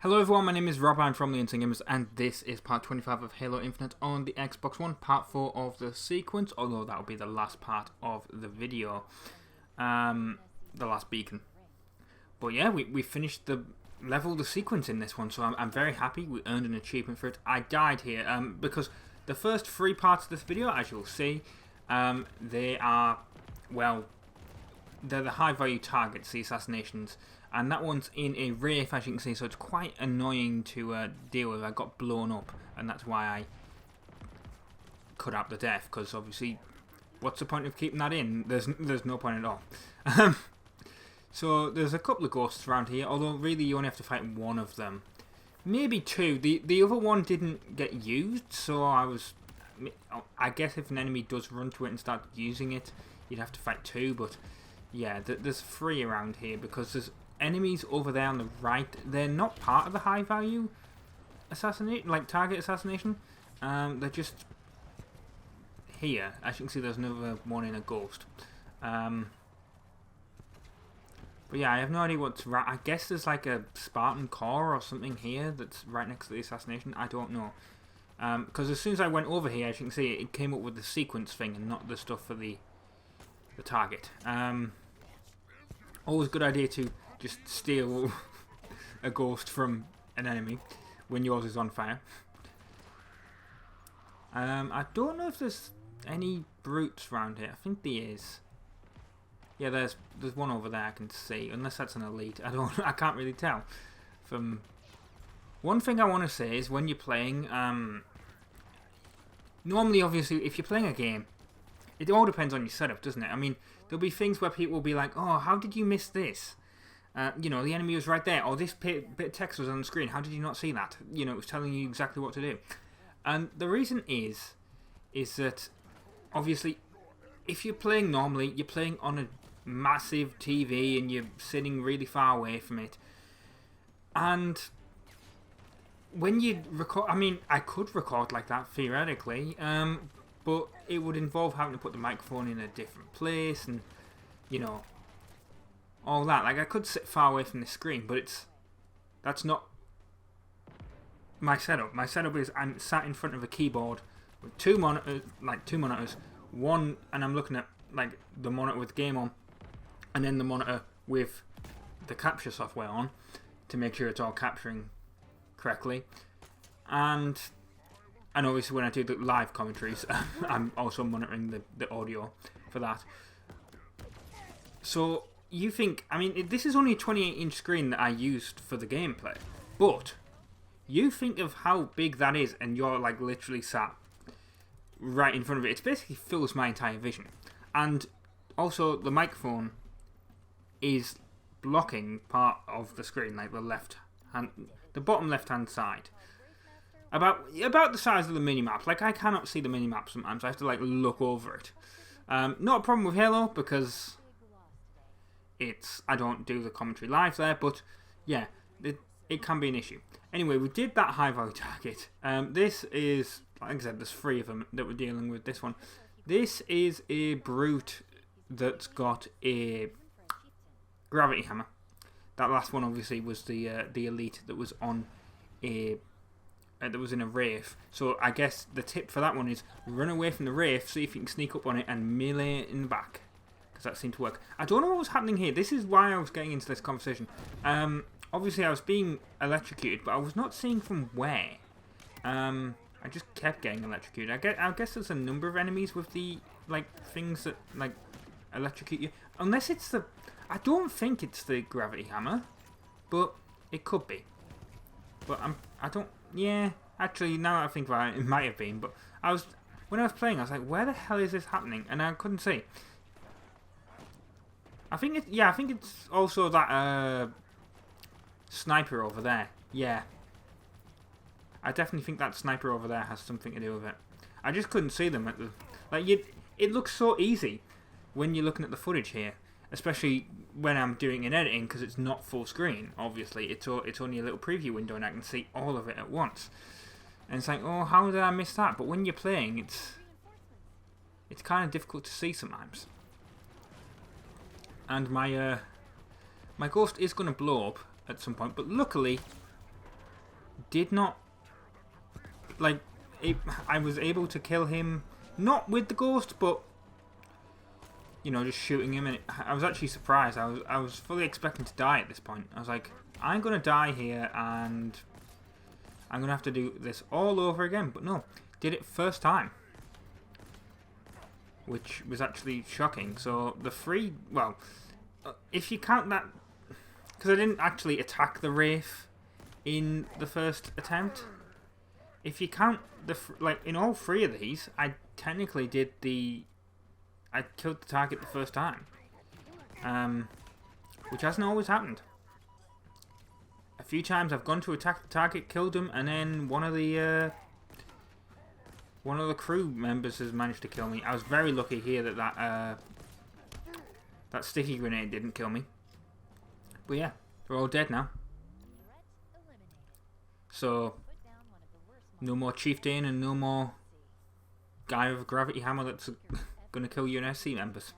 Hello everyone, my name is Rob, I'm from the Insane Gamers, and this is part 25 of Halo Infinite on the Xbox One, part 4 of the sequence, although that will be the last part of the video, the last beacon. But yeah, we finished the sequence in this one, so I'm very happy. We earned an achievement for it. I died here because the first 3 parts of this video, as you'll see, they are, well, they're the high value targets, the assassinations. And that one's in a Wraith, as you can see, so it's quite annoying to deal with. I got blown up, and that's why I cut out the death, because obviously, what's the point of keeping that in? There's no point at all. So there's a couple of ghosts around here, although really you only have to fight one of them. Maybe 2. The other one didn't get used, so I guess if an enemy does run to it and start using it, you'd have to fight 2, but yeah, there's 3 around here, because there's enemies over there on the right. They're not part of the high value assassination, like target assassination. They're just here. As you can see, there's another one in a ghost. But yeah, I have no idea what's right. I guess there's like a Spartan core or something here that's right next to the assassination. I don't know. Because as soon as I went over here, as you can see, it came up with the sequence thing and not the stuff for the target. Always a good idea to just steal a ghost from an enemy when yours is on fire. I don't know if there's any brutes around here. I think there is. Yeah, there's one over there I can see. Unless that's an elite, I can't really tell. From one thing I want to say is when you're playing, normally obviously if you're playing a game, it all depends on your setup, doesn't it? I mean, there'll be things where people will be like, "Oh, how did you miss this? You know, the enemy was right there, or this bit of text was on the screen. How did you not see that? You know, it was telling you exactly what to do." And the reason is that obviously, if you're playing normally, you're playing on a massive TV and you're sitting really far away from it. And when you record, I mean, I could record like that theoretically, but it would involve having to put the microphone in a different place and, you know, all that. Like, I could sit far away from the screen, but that's not my setup. My setup is I'm sat in front of a keyboard with 2 monitors, one, and I'm looking at like the monitor with game on, and then the monitor with the capture software on to make sure it's all capturing correctly. And obviously when I do the live commentaries, I'm also monitoring the audio for that. So you think, I mean, this is only a 28-inch screen that I used for the gameplay, but you think of how big that is, and you're like literally sat right in front of it. It basically fills my entire vision. And also the microphone is blocking part of the screen, like the bottom left hand side. About the size of the minimap. Like, I cannot see the minimap sometimes. I have to like look over it. Not a problem with Halo because I don't do the commentary live there, but yeah, it can be an issue. Anyway, we did that high value target. This is, like I said, there's 3 of them that we're dealing with this one. This is a brute that's got a gravity hammer. That last one obviously was the elite that was on that was in a Wraith. So I guess the tip for that one is run away from the Wraith, see if you can sneak up on it and melee it in the back, because that seemed to work. I don't know what was happening here. This is why I was getting into this conversation. Obviously I was being electrocuted, but I was not seeing from where. I just kept getting electrocuted. I guess there's a number of enemies with the like things that like electrocute you. Unless it's I don't think it's the gravity hammer, but it could be. But yeah, actually, now that I think about it, it might have been. But when I was playing, I was like, where the hell is this happening? And I couldn't see. I think it's also that sniper over there. Yeah, I definitely think that sniper over there has something to do with it. I just couldn't see them it looks so easy when you're looking at the footage here, especially when I'm doing an editing, because it's not full screen. Obviously, it's only a little preview window, and I can see all of it at once. And it's like, oh, how did I miss that? But when you're playing, it's kind of difficult to see sometimes. And my ghost is going to blow up at some point, but luckily did not like it. I was able to kill him, not with the ghost, but you know, just shooting him. And I was actually surprised. I was fully expecting to die at this point. I was like, I'm gonna die here, and I'm gonna have to do this all over again. But no, did it first time, which was actually shocking. So the free, well, if you count that, because I didn't actually attack the Wraith in the first attempt. If you count the, like, in all three of these, I technically did I killed the target the first time. Which hasn't always happened. A few times I've gone to attack the target, killed him, and then one of the crew members has managed to kill me. I was very lucky here that that sticky grenade didn't kill me. But yeah, they're all dead now. So, no more Chieftain and no more guy with a gravity hammer that's going to kill UNSC members.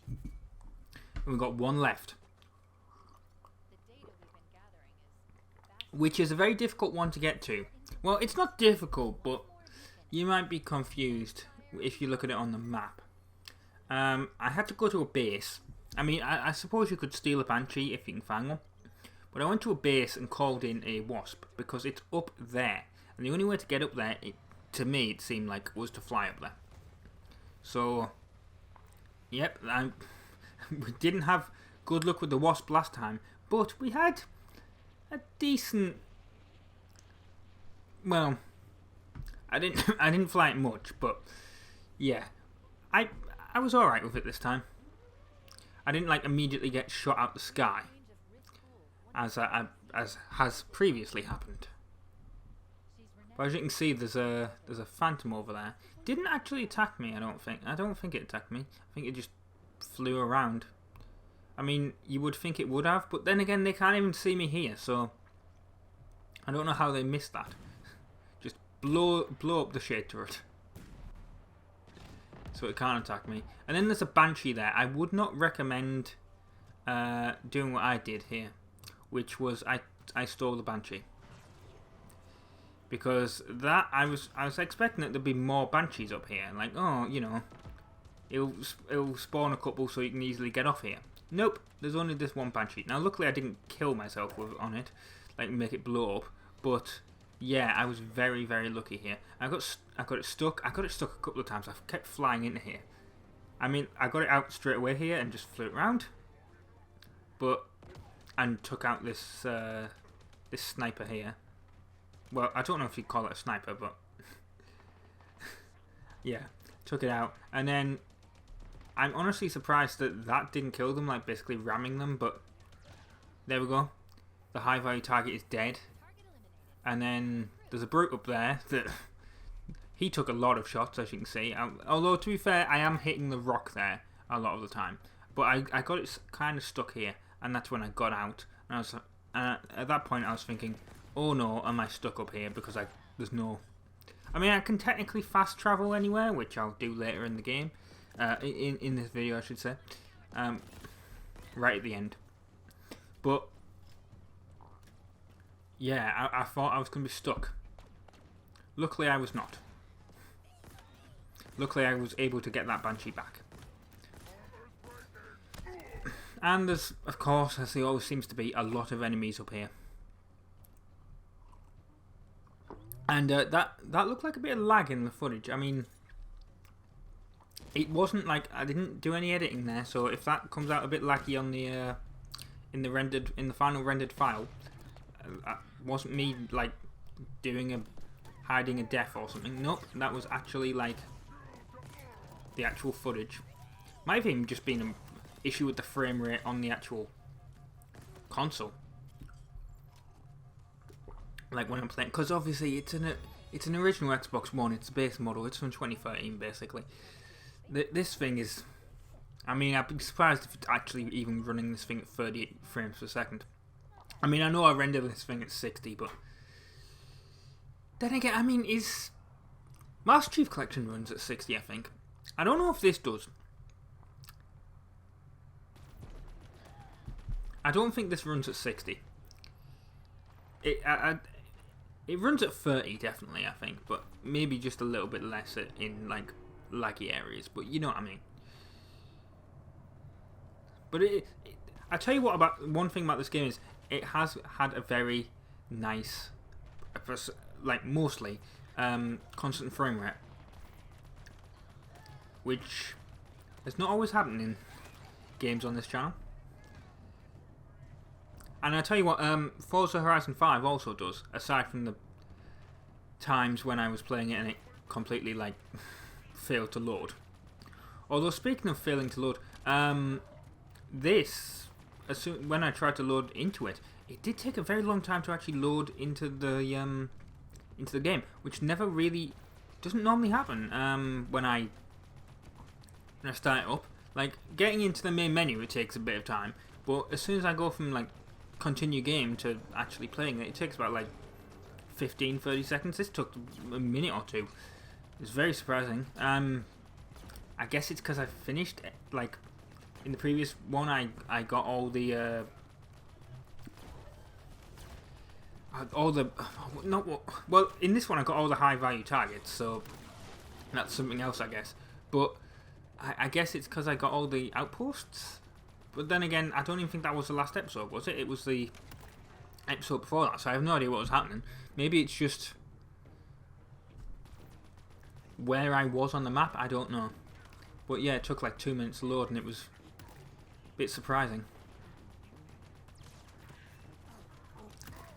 And we've got one left. Which is a very difficult one to get to. Well, it's not difficult, but you might be confused if you look at it on the map. I had to go to a base. I mean, I suppose you could steal a Banshee if you can find one. But I went to a base and called in a Wasp because it's up there. And the only way to get up there, to me, it seemed like, was to fly up there. So, yep, we didn't have good luck with the Wasp last time. But we had a decent... Well, I didn't fly it much, but yeah. I was alright with it this time. I didn't like immediately get shot out the sky, as has previously happened. But as you can see, there's a phantom over there. Didn't actually attack me, I don't think. I don't think it attacked me. I think it just flew around. I mean, you would think it would have, but then again, they can't even see me here, so I don't know how they missed that. Just blow up the shade turret, so it can't attack me. And then there's a Banshee there. I would not recommend doing what I did here, which was I stole the Banshee. Because that I was expecting that there'd be more Banshees up here. Like, oh, you know, it'll spawn a couple so you can easily get off here. Nope, there's only this one Banshee. Now, luckily I didn't kill myself on it, like make it blow up. But yeah, I was very, very lucky here. I got it stuck. I got it stuck a couple of times. I kept flying into here. I mean, I got it out straight away here and just flew it around. And took out this this sniper here. Well, I don't know if you'd call it a sniper, but yeah, took it out. And then I'm honestly surprised that didn't kill them, like basically ramming them, but there we go. The high value target is dead. And then there's a brute up there that he took a lot of shots, as you can see. Although, to be fair, I am hitting the rock there a lot of the time. But I got it kind of stuck here, and that's when I got out. And at that point I was thinking, oh no, am I stuck up here? Because there's no... I mean, I can technically fast travel anywhere, which I'll do later in the game. In this video, I should say. Right at the end. But yeah, I thought I was going to be stuck. Luckily, I was not. Luckily, I was able to get that Banshee back. And there's, of course, as there always seems to be, a lot of enemies up here. And that looked like a bit of lag in the footage. I mean, it wasn't like I didn't do any editing there, so if that comes out a bit laggy on the in the final rendered file, that wasn't me like hiding a death or something. Nope, that was actually like the actual footage. Might have even just been an issue with the frame rate on the actual console. Like when I'm playing, because obviously it's an original Xbox One. It's a base model. It's from 2013, basically. This thing is, I mean, I'd be surprised if it's actually even running this thing at 38 frames per second. I mean, I know I render this thing at 60, but then again, I mean, Master Chief Collection runs at 60, I think. I don't know if this does. I don't think this runs at 60. It runs at 30 definitely, I think, but maybe just a little bit less in like laggy areas. But you know what I mean. But I tell you what about one thing about this game is it has had a very nice, like mostly constant frame rate, which has not always happened in games on this channel. And I tell you what, Forza Horizon 5 also does, aside from the times when I was playing it and it completely like failed to load. Although speaking of failing to load, when I tried to load into it, it did take a very long time to actually load into the game, which never really doesn't normally happen when I start it up. Like getting into the main menu, it takes a bit of time, but as soon as I go from like continue game to actually playing it, it takes about like 15-30 seconds. This took a minute or two. It's very surprising. I guess it's because I finished like in the previous one. I got all the well, in this one I got all the high value targets, so that's something else, I guess. But I guess it's because I got all the outposts. But then again, I don't even think that was the last episode, was it? It was the episode before that, so I have no idea what was happening. Maybe it's just where I was on the map, I don't know. But yeah, it took like 2 minutes to load and it was a bit surprising.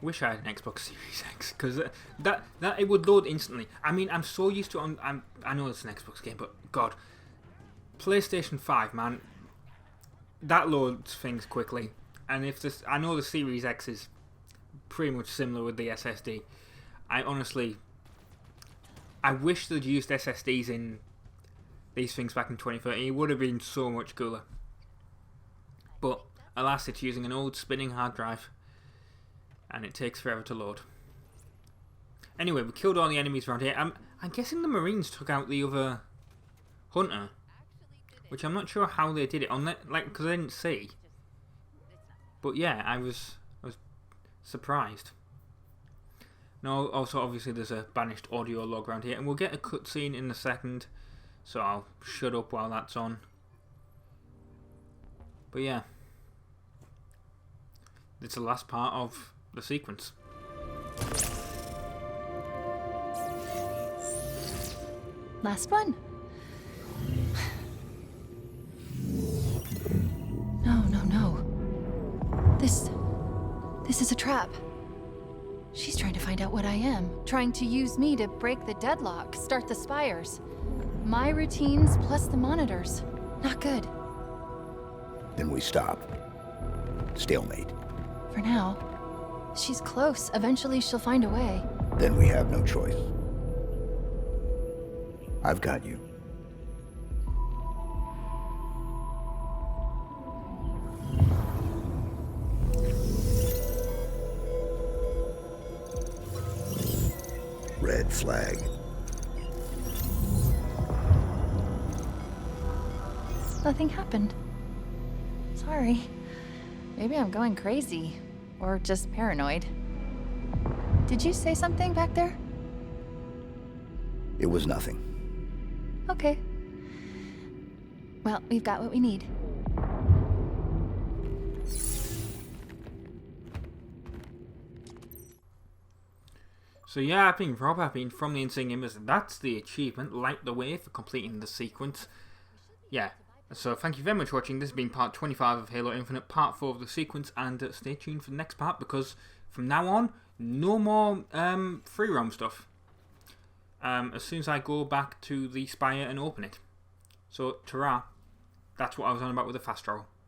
Wish I had an Xbox Series X, because that it would load instantly. I mean, I'm so used to it I know it's an Xbox game, but God, PlayStation 5, man, that loads things quickly. And if this, I know the Series X is pretty much similar with the SSD. I wish they'd used SSDs in these things back in 2013. It would have been so much cooler. But alas, it's using an old spinning hard drive, and it takes forever to load. Anyway, we killed all the enemies around here. I'm guessing the Marines took out the other hunter, which I'm not sure how they did it on that, like, because I didn't see. But yeah, I was surprised. Now, also obviously there's a Banished audio log around here, and we'll get a cutscene in a second, so I'll shut up while that's on. But yeah, it's the last part of the sequence. Last one. No. This is a trap. She's trying to find out what I am. Trying to use me to break the deadlock, start the spires. My routines plus the monitors. Not good. Then we stop. Stalemate. For now. She's close. Eventually she'll find a way. Then we have no choice. I've got you. Red flag. Nothing happened. Sorry. Maybe I'm going crazy. Or just paranoid. Did you say something back there? It was nothing. Okay. Well, we've got what we need. So yeah, I've been Rob, I've been from the Insane Gamers, and that's the achievement, light the way for completing the sequence. Yeah, so thank you very much for watching. This has been part 25 of Halo Infinite, part 4 of the sequence, and stay tuned for the next part, because from now on, no more free roam stuff. As soon as I go back to the Spire and open it. So, ta-ra, that's what I was on about with the fast travel.